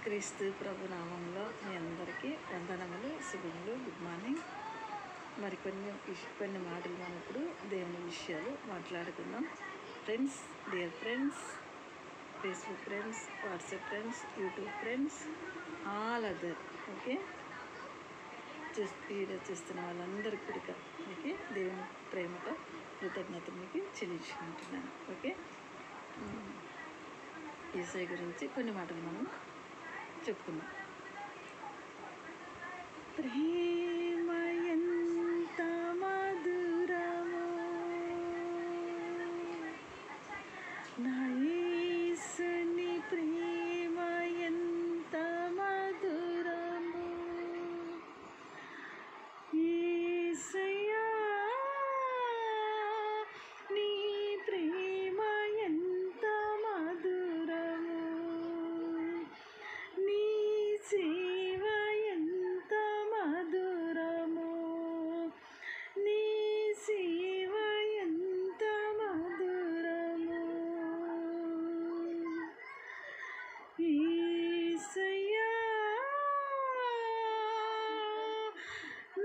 క్రీస్తు ప్రభు నామంలో మీ అందరికీ వందనములు, శుభములు, గుడ్ మార్నింగ్. కొన్ని మాటలు మనం ఇప్పుడు దేవుని విషయాలు మాట్లాడుకుందాం. Friends, dear friends, Facebook friends, WhatsApp friends, YouTube friends, all other okay video చూస్తున్న వాళ్ళందరికీ కూడా మీకు దేవుని ప్రేమతో కృతజ్ఞత మీకు చెల్లించుకుంటున్నాను. ఓకే, యేసయ్య గురించి కొన్ని మాటలు మనం చెప్పుకుందాం. ప్రేమ ఎంత మధురమో నా యేసుని ప్రేమ ఎంత మధురమో యేసయ్యా నీ ప్రేమ ఎంత మధురమో నీ సేవ ఎంత మధురమో నీ సేవ ఎంత మధురమో యేసయ్యా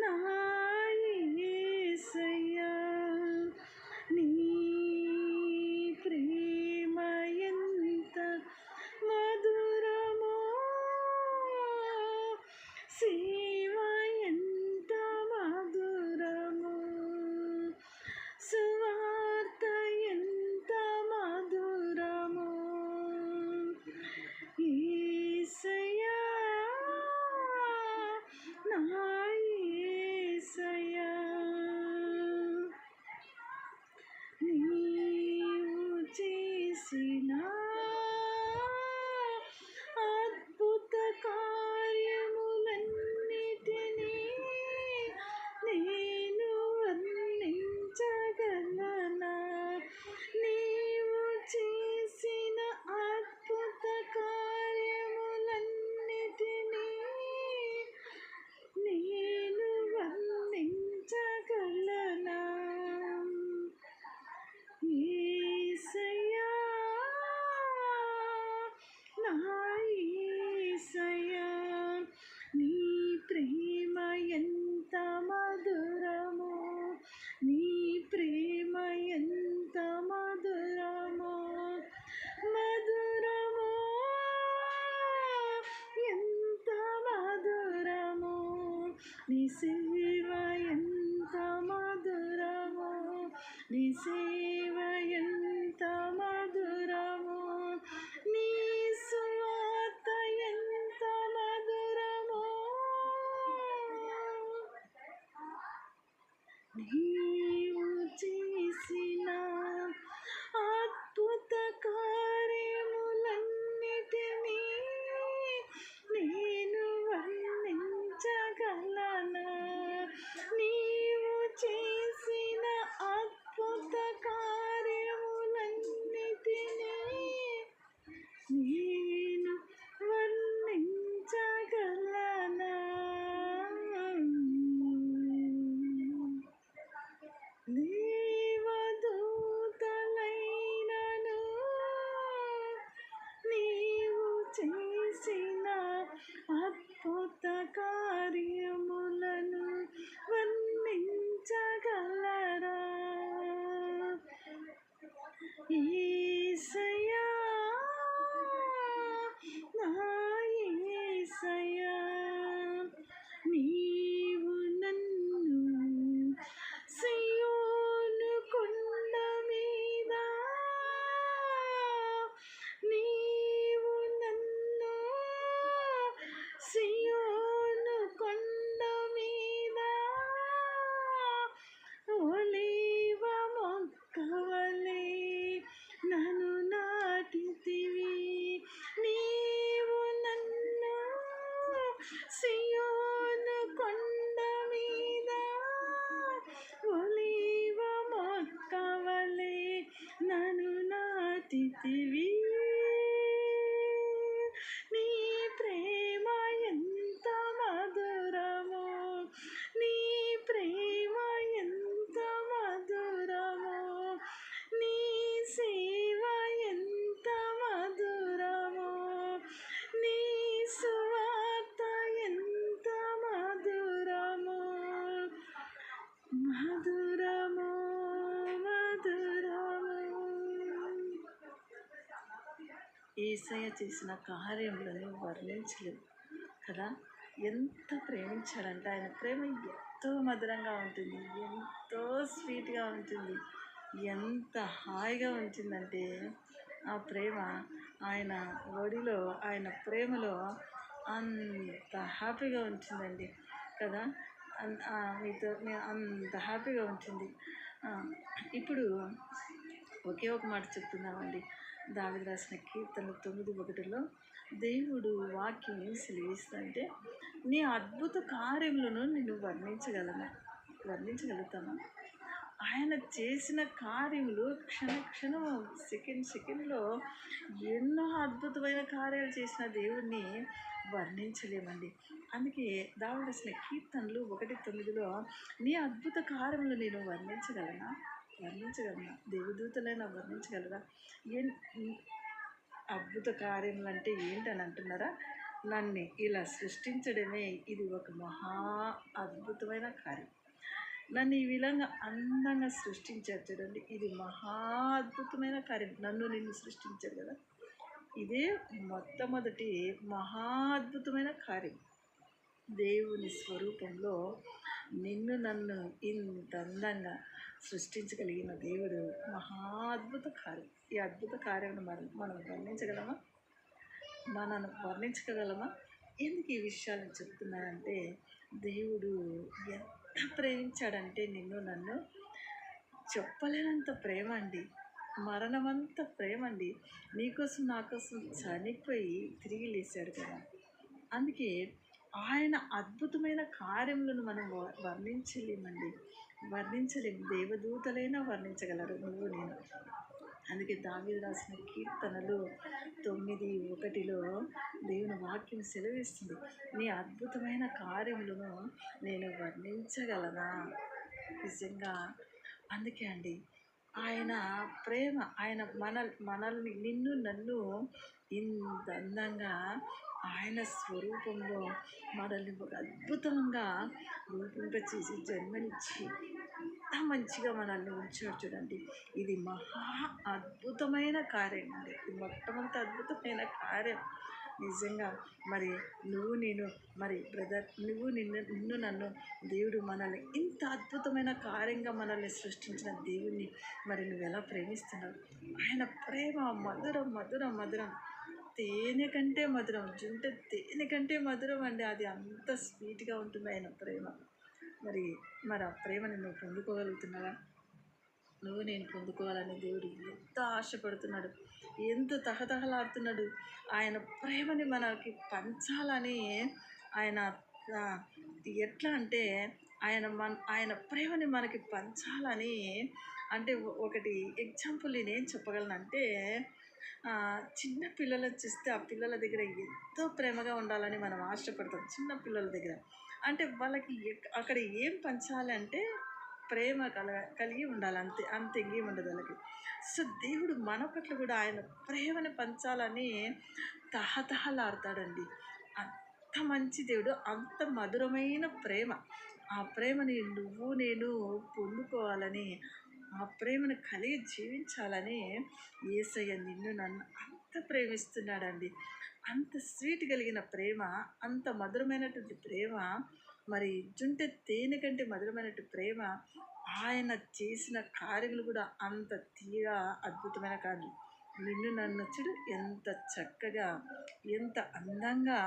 నా యేసయ్యా నీ ప్రేమ ఎంత మధురమో సేవ ఎంత మధురమో సువార్త ఎంత మధురమో యేసయ్యా నా యేసయ్యా నీవు చేసిన అద్భుత కార్యములన్నిటినీ నేను వర్ణించగలనా నీవు చేసిన అద్భుత కార్యములన్నిటినీ నేను వర్ణించగలనా యేసయ్యా నా యేసయ్యా నీ ప్రేమ ఎంత మధురమో నీ ప్రేమ ఎంత మధురమో మధురమో ఎంత మధురమో నీ సేవ ఎంత మధురమో నీ సేవ ఎంత మధురమో నీ సువార్త ఎంత మధురమో నీవు చేసిన అద్భుత కార్యములన్నిటినీ నేను వర్ణించగలనా నీవు చేసిన అద్భుత కార్యములన్నిటినీ నేను వర్ణించగలనా దేవదూతలైనను నీవు చేసిన అద్భుత కార్యములను వర్ణించగలరా యేసయ్యా నా యేసయ్యా నీవు నన్ను సియోను కొండ మీద నీవు నన్ను సియోను కొండ మీద ఒలీవ మొక్కవలే నన్ను నాటితివి నీవు నన్ను సియోను కొండ మీద ఒలీవ మొక్కవలే నన్ను నాటితివి నీ ప్రేమ ఎంత యేసయ్య చేసిన కార్యములను వర్ణించలేవు కదా. ఎంత ప్రేమించాడంటే ఆయన ప్రేమ ఎంతో మధురంగా ఉంటుంది, ఎంతో స్వీట్గా ఉంటుంది, ఎంత హాయిగా ఉంటుందంటే ఆ ప్రేమ ఆయన ఒడిలో ఆయన ప్రేమలో అంత హ్యాపీగా ఉంటుందండి కదా. మీతో అంత హ్యాపీగా ఉంటుంది. ఇప్పుడు ఒకే ఒక మాట చెప్తున్నామండి. దావీదు రాసిన కీర్తన 9:1 దేవుడు వాక్యం సెలవిస్తుంటే నీ అద్భుత కార్యములను నేను వర్ణించగలుగుతాను. ఆయన చేసిన కార్యములు క్షణం సెకండ్లో ఎన్నో అద్భుతమైన కార్యాలు చేసిన దేవుడిని వర్ణించలేమండి. అందుకే దావీదు రాసిన కీర్తనలు 1:9 నీ అద్భుత కార్యములు నేను వర్ణించగలనా? దేవదూతలైనా వర్ణించగలరా? అద్భుత కార్యములు అంటే ఏంటని అంటున్నారా? నన్ను ఇలా సృష్టించడమే ఇది ఒక మహా అద్భుతమైన కార్యం. నన్ను ఈ విధంగా అందంగా సృష్టించారు చూడండి, ఇది మహా అద్భుతమైన కార్యం. నిన్ను సృష్టించారు కదా, ఇదే మొట్టమొదటి మహా అద్భుతమైన కార్యం. దేవుని స్వరూపంలో నన్ను ఇంత అందంగా సృష్టించగలిగిన దేవుడు మహా అద్భుత కార్యం. ఈ అద్భుత కార్యాన్ని మనం వర్ణించగలమా? ఎందుకు ఈ విషయాలను చెప్తున్నానంటే, దేవుడు ఎంత ప్రేమించాడంటే నన్ను చెప్పలేనంత ప్రేమ అండి, మరణమంత ప్రేమ అండి. నీకోసం నా కోసం చనిపోయి తిరిగి లేచాడు కదా. అందుకే ఆయన అద్భుతమైన కార్యములను మనం వర్ణించలేము. దేవదూతలైనా వర్ణించగలరు, నువ్వు నేను. అందుకే దావీదు రాసిన కీర్తనలు 9:1 దేవుని వాక్యం సెలవిస్తుంది, నీ అద్భుతమైన కార్యములను నేను వర్ణించగలనా? నిజంగా అందుకే అండి ఆయన ప్రేమ, ఆయన మనల్ని నన్ను ఇంత అందంగా ఆయన స్వరూపంలో మనల్ని ఒక అద్భుతంగా రూపింపచేసి జన్మనిచ్చి ఎంత మంచిగా మనల్ని ఉంచాడు చూడండి. ఇది మహా అద్భుతమైన కార్యం అండి, ఇది మొట్టమొదటి అద్భుతమైన కార్యం. నిజంగా మరి నేను బ్రదర్, నన్ను దేవుడు మనల్ని ఇంత అద్భుతమైన కార్యంగా మనల్ని సృష్టించిన దేవుణ్ణి నువ్వు ఎలా ప్రేమిస్తున్నావు? ఆయన ప్రేమ మధురం, తేనె కంటే మధురం, తేనె కంటే మధురం అండి. అది అంత స్వీట్గా ఉంటుంది ఆయన ప్రేమ. మరి ఆ ప్రేమని నువ్వు పొందుకోగలుగుతున్నావా? నేను పొందుకోవాలని దేవుడు ఎంత ఆశపడుతున్నాడు, ఎంత తహతహలాడుతున్నాడు. ఆయన ప్రేమని మనకి పంచాలని ఆయన ఎట్లా అంటే ఆయన ప్రేమని మనకి పంచాలని అంటే ఒకటి ఎగ్జాంపుల్ నేనేం చెప్పగలనంటే, చిన్న పిల్లలను చూస్తే ఆ పిల్లల దగ్గర ఎంతో ప్రేమగా ఉండాలని మనం ఆశపడతాం. చిన్న పిల్లల దగ్గర అంటే వాళ్ళకి అక్కడ ఏం పంచాలంటే ప్రేమ కలిగి ఉండాలి, అంతే ఇంకేం ఉండదు వాళ్ళకి. సో దేవుడు మన పట్ల కూడా ఆయన ప్రేమని పంచాలని తహతహలాడతాడండి. అంత మంచి దేవుడు, అంత మధురమైన ప్రేమ. ఆ ప్రేమని నేను పొందుకోవాలని, ఆ ప్రేమను కలిగి జీవించాలని యేసయ్య నన్ను అంత ప్రేమిస్తున్నాడండి. అంత స్వీట్ కలిగిన ప్రేమ, అంత మధురమైనటువంటి ప్రేమ, తేనె కంటే మధురమైనటువంటి ప్రేమ. ఆయన చేసిన కార్యములు కూడా అంత తీయగా అద్భుతమైన కార్యం. నన్ను చూడు ఎంత చక్కగా, ఎంత అందంగా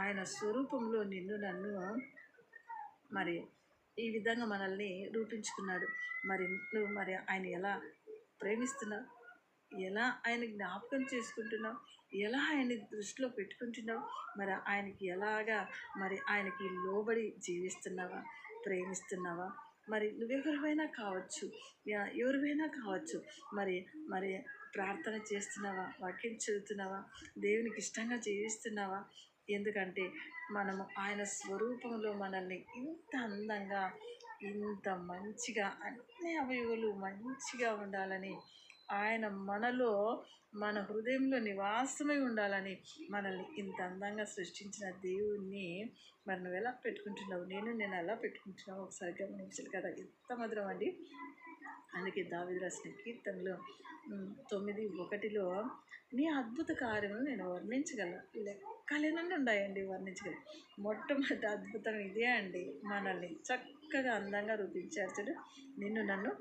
ఆయన స్వరూపంలో నన్ను ఈ విధంగా మనల్ని రూపించుకున్నాడు. నువ్వు ఆయన ఎలా ప్రేమిస్తున్నావు? ఎలా ఆయన జ్ఞాపకం చేసుకుంటున్నావు? ఎలా ఆయన్ని దృష్టిలో పెట్టుకుంటున్నావు? ఆయనకి ఎలాగా ఆయనకి లోబడి జీవిస్తున్నావా? ప్రేమిస్తున్నావా? నువ్వెవరివైనా కావచ్చు, ఎవరివైనా కావచ్చు, ప్రార్థన చేస్తున్నావా? వాక్యం చదువుతున్నావా? దేవునికి ఇష్టంగా జీవిస్తున్నావా? ఎందుకంటే మనము ఆయన స్వరూపంలో మనల్ని ఇంత అందంగా, ఇంత మంచిగా, అన్ని అవయవాలు మంచిగా ఉండాలని, ఆయన మనలో మన హృదయంలో నివాసమై ఉండాలని మనల్ని ఇంత అందంగా సృష్టించిన దేవుణ్ణి నువ్వు ఎలా పెట్టుకుంటున్నావు? నేను ఎలా పెట్టుకుంటున్నావు? ఒకసారి గమనించాలి కదా, ఎంత మధురం అండి. అందుకే దావీదు రాసిన కీర్తనలో 9:1 నీ అద్భుత కార్యములు నేను వర్ణించగలను, లెక్కలేనన్ని ఉన్నాయండి వర్ణించగలను. మొట్టమొదటి అద్భుతం ఇదే అండి. మనల్ని చక్కగా అందంగా రూపించారు చూడు, నిన్ను నన్ను.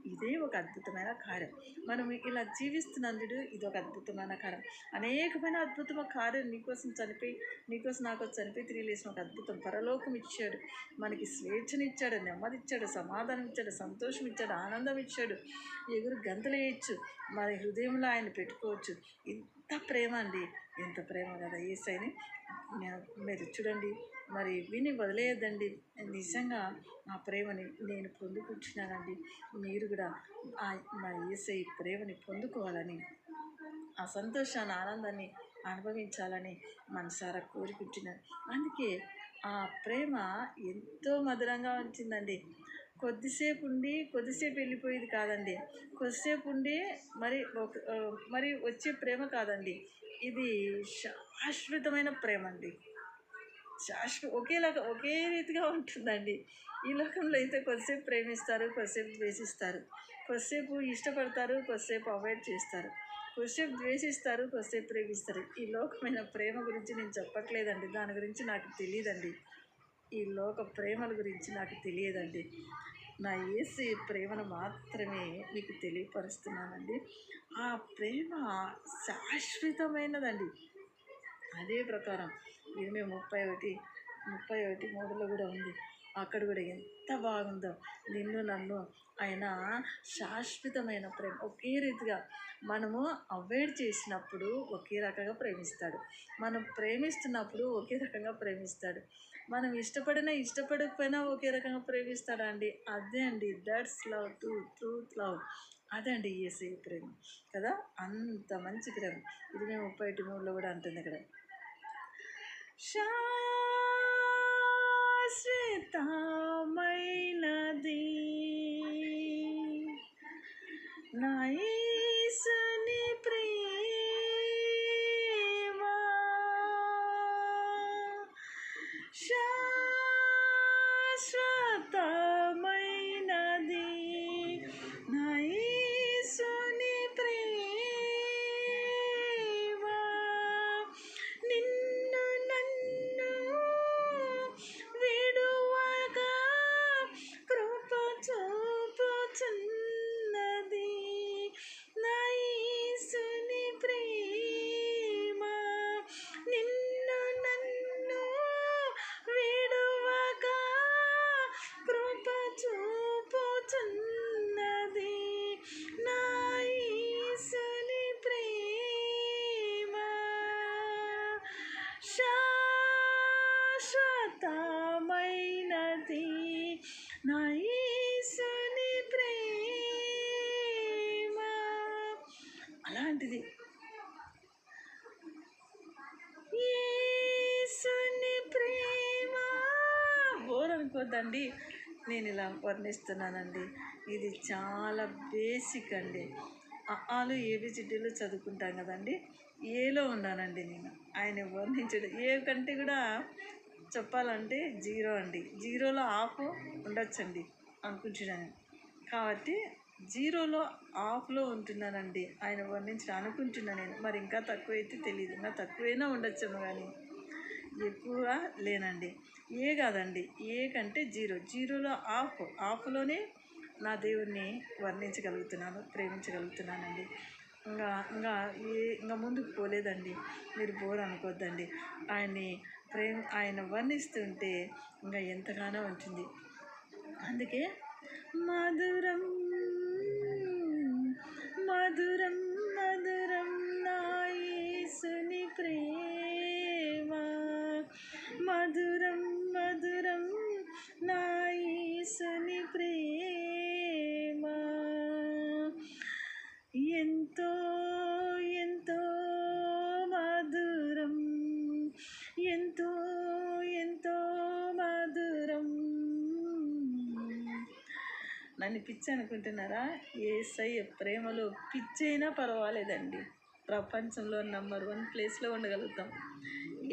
ఇదే ఒక అద్భుతమైన కార్యం. మనం ఇలా జీవిస్తున్నందుడు ఇది ఒక అద్భుతమైన కార్యం. అనేకమైన అద్భుతమైన కార్యం నీకోసం చనిపోయి, నీకోసం నాకోసం చనిపోయి తిరిగి లేసిన ఒక అద్భుతం. పరలోకం ఇచ్చాడు, మనకి స్వేచ్ఛనిచ్చాడు, నెమ్మది ఇచ్చాడు, సమాధానం ఇచ్చాడు, సంతోషం ఇచ్చాడు, ఆనందం ఇచ్చాడు. ఎగురు గంతులు వేయచ్చు, మన హృదయంలో ఆయన పెట్టుకోవచ్చు. ఇంత ప్రేమ అండి, ఎంత ప్రేమ కదా యేసయ్యని. మీరు చూడండి, మరి విని వదిలేయద్దండి. నిజంగా ఆ ప్రేమని నేను పొందుకుంటున్నానండి. మీరు కూడా మా యేసయ్య ప్రేమని పొందుకోవాలని, ఆ సంతోషాన్ని, ఆనందాన్ని అనుభవించాలని మనసారా కోరుకుంటున్నాను. అందుకే ఆ ప్రేమ ఎంతో మధురంగా ఉంచిందండి. కొద్దిసేపు ఉండి కొద్దిసేపు వెళ్ళిపోయేది కాదండి. కొద్దిసేపు ఉండి మరి వచ్చే ప్రేమ కాదండి. ఇది శాశ్వతమైన ప్రేమ అండి. ఒకే రీతిగా ఉంటుందండి. ఈ లోకంలో అయితే కొద్దిసేపు ప్రేమిస్తారు, కొద్దిసేపు ద్వేషిస్తారు, కొద్దిసేపు ఇష్టపడతారు, కొద్దిసేపు అవాయిడ్ చేస్తారు, కొద్దిసేపు ద్వేషిస్తారు, కొద్దిసేపు ప్రేమిస్తారు. ఈ లోకమైన ప్రేమ గురించి నేను చెప్పట్లేదండి, దాని గురించి నాకు తెలియదండి. ఈ లోక ప్రేమల గురించి నాకు తెలియదండి. నా యేసు ప్రేమను మాత్రమే మీకు తెలియపరుస్తున్నానండి. ఆ ప్రేమ శాశ్వతమైనదండి. అదే ప్రకారం 31:3లో కూడా ఉంది. అక్కడ కూడా ఎంత బాగుందో, నిన్ను నన్ను ఆయన శాశ్వతమైన ప్రేమ. ఒకే రీతిగా మనము అవాయిడ్ చేసినప్పుడు ఒకే రకంగా ప్రేమిస్తాడు, మనం ప్రేమిస్తున్నప్పుడు ఒకే రకంగా ప్రేమిస్తాడు, మనం ఇష్టపడకపోయినా ఒకే రకంగా ప్రేమిస్తాడా అండి. అదే అండి, దట్స్ లవ్, ట్రూత్ లవ్. అదే అండి యేసయ్య ప్రేమ కదా, అంత మంచి ప్రేమ. 31:3లో కూడా అంటుంది ఇక్కడ, శాశ్వతమైనది నా యేసుని ప్రేమ, శాశ్వతమైనది నా యేసుని ప్రేమ, నిన్ను నన్ను విడువగా కృప చూపుచున్నది నా యేసుని ప్రేమ, నిన్ను నన్ను విడువగా కృప చూపుచున్నది నా యేసుని ప్రేమ, శాశ్వతమైనది నా యేసుని ప్రేమ. అలాంటిది యేసుని ప్రేమ. బోర్ అనుకోద్దండి, నేను ఇలా వర్ణిస్తున్నానండి. ఇది చాలా బేసిక్ అండి. ఆలు ఏబిసిడ్డీలు చదువుకుంటాం కదండి, ఏలో ఉన్నానండి నేను. ఆయన వర్ణించడం ఏ కంటే కూడా చెప్పాలంటే జీరో అండి. జీరోలో హాఫ్ ఉండొచ్చండి అనుకుంటున్నాను. కాబట్టి జీరోలో హాఫ్లో ఉంటున్నానండి ఆయన వర్ణించడం అనుకుంటున్నాను నేను. మరి ఇంకా తక్కువ అయితే తెలియదు, ఇంకా తక్కువైనా ఉండొచ్చేమో, కానీ ఎక్కువ లేనండి. ఏ కాదండి, ఏ కంటే జీరోలో హాఫ్లోనే నా దేవుణ్ణి వర్ణించగలుగుతున్నాను, ప్రేమించగలుగుతున్నానండి. ఇంకా ముందుకు పోలేదండి. మీరు బోర్ అనుకోద్దండి. ఆయన వర్ణిస్తుంటే ఇంకా ఎంతగానో ఉంటుంది. అందుకే మధురం మధురం మధురం నా యేసుని ప్రేమ, మధురం మధురం నా యేసుని ప్రేమ, ఎంతో ఎంతో మధురం, ఎంతో ఎంతో మధురం. నన్ను పిచ్చి అనుకుంటున్నారా? యేసయ్య ప్రేమలో పిచ్చైనా పర్వాలేదండి, ప్రపంచంలో నంబర్ 1 ప్లేస్లో ఉండగలుగుతాం.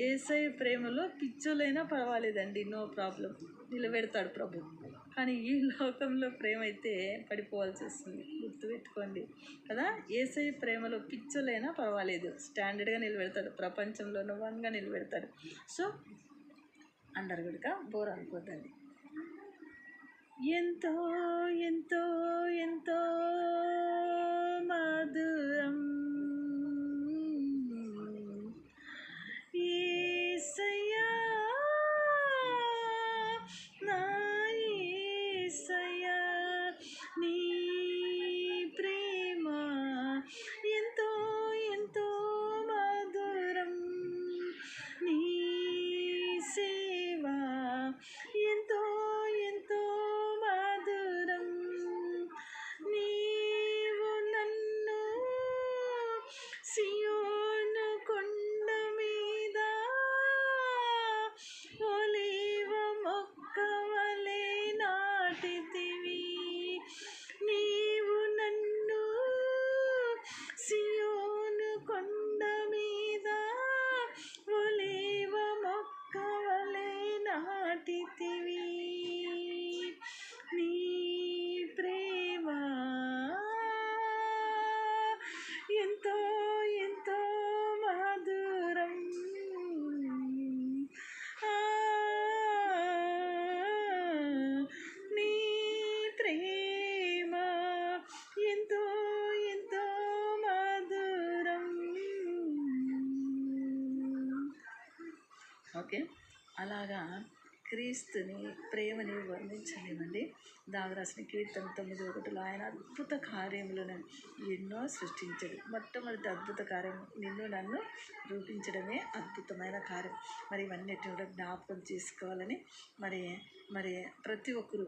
యేసయ్య ప్రేమలో పిచ్చోలైనా పర్వాలేదండి, నో ప్రాబ్లం, నిలబెడతాడు ప్రభు కానీ ఈ లోకంలో ప్రేమ అయితే పడిపోవాల్సి వస్తుంది, గుర్తుపెట్టుకోండి కదా. యేసయ్య ప్రేమలో పిచ్చలైనా పర్వాలేదు, స్టాండర్డ్గా నిలబెడతాడు, ప్రపంచంలో వన్గా నిలబెడతాడు. సో అందరు కూడా బోర్ అనుకోద్దండి. ఎంతో ఎంతో ఎంతో మధురం యేసయ్యా, నా యేసయ్యా, నీ ప్రేమ ఎంతో ఎంతో మధురం, నీ సేవ ఎంతో ఎంతో మధురం, నీవు నన్ను సియోను కొండ మీద ఒలీవ మొక్క వలె నాటితివి, నీవు నన్ను సియోను కొండ మీద ఒలీవ మొక్క వలె నాటితివి, నీ ప్రేమ ఎంతో ఎంతో మధురం, ఆ, నీ ప్రేమ ఎంతో ఎంతో మధురం. ఓకే, అలాగా క్రీస్తుని ప్రేమని వర్ణించలేమండి. దావరాసిన కీర్తన 9:1 ఆయన అద్భుత కార్యములను ఎన్నో సృష్టించాడు. మొట్టమొదటి అద్భుత కార్యం నిన్ను నన్ను రూపించడమే అద్భుతమైన కార్యం. మరి ఇవన్నిటిని కూడా జ్ఞాపకం చేసుకోవాలని మరి మరి ప్రతి ఒక్కరు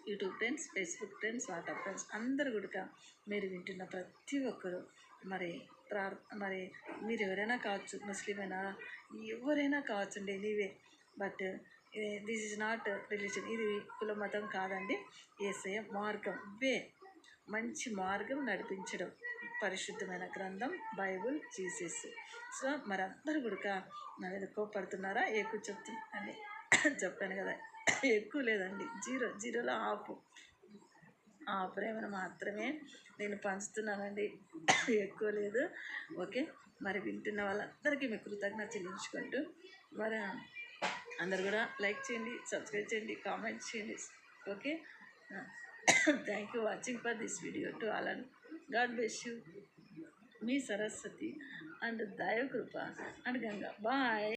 YouTube friends, Facebook friends, WhatsApp friends అందరు కూడా మీరు వింటున్న ప్రతి ఒక్కరు మరి మరి మీరు ఎవరైనా కావచ్చు, ముస్లిం అయినా ఎవరైనా కావచ్చండి, anyway. But this is not religion, ఇది కుల మతం కాదండి. యేసయ్య మార్గం, మంచి మార్గం నడిపించడం పరిశుద్ధమైన గ్రంథం బైబుల్, జీసస్. సో మరి అందరూ కూడా నా మీద కోపడుతున్నారా? ఎక్కువ చెప్తుందని చెప్పాను కదా, ఎక్కువ లేదండి, జీరోలో ఆఫ్. ఆ ప్రేమను మాత్రమే నేను పంచుతున్నానండి, ఎక్కువ లేదు. ఓకే, మరి వింటున్న వాళ్ళందరికీ మీ కృతజ్ఞత చెల్లించుకుంటూ మరి అందరు కూడా లైక్ చేయండి, సబ్స్క్రైబ్ చేయండి, కామెంట్ చేయండి. Okay, thank you watching for this video to all and God bless you. మీ సరస్వతి అండ్ దైవకృప అండ్ గంగా. బాయ్.